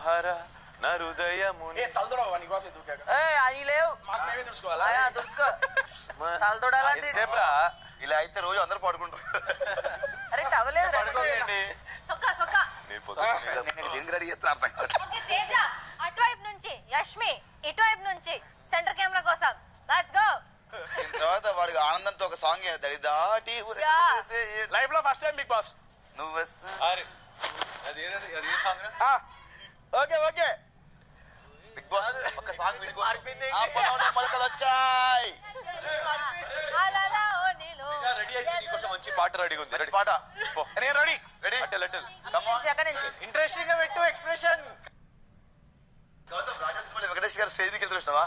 మనోహర నరుదయముని అని లేవు దుర్చుకో తలతోడాలంటే సేపరా ఇలా అయితే రోజు అందరూ పడుకుంటారు. అరే టవలేదు దీనికి రెడీ చేస్తా అర్థం కాదు. తేజ అటువైపు నుంచి, యష్మి ఇటువైపు నుంచి సెంటర్ కెమెరా కోసం. Let's go. దీని తర్వాత వాడికి ఆనందంతో ఒక సాంగ్ చేస్తాడు. దాటి లైఫ్ లో ఫస్ట్ టైం బిగ్ బాస్. నువ్వు వస్తా ఓకే ఓకే బిగ్ బాస్ ఒక సాంగ్ మొలకలు వచ్చాయి. మంచి పాట రెడీగా ఉంది. రెడీ పాట నేను రెడీ రెడీ ఇంట్రెస్టింగ్ గా పెట్టు ఎక్స్ప్రెషన్. రాజేశ్వరి వెంకటేష్ గారు స్టేజ్ మీదకి వెళ్తున్నావా?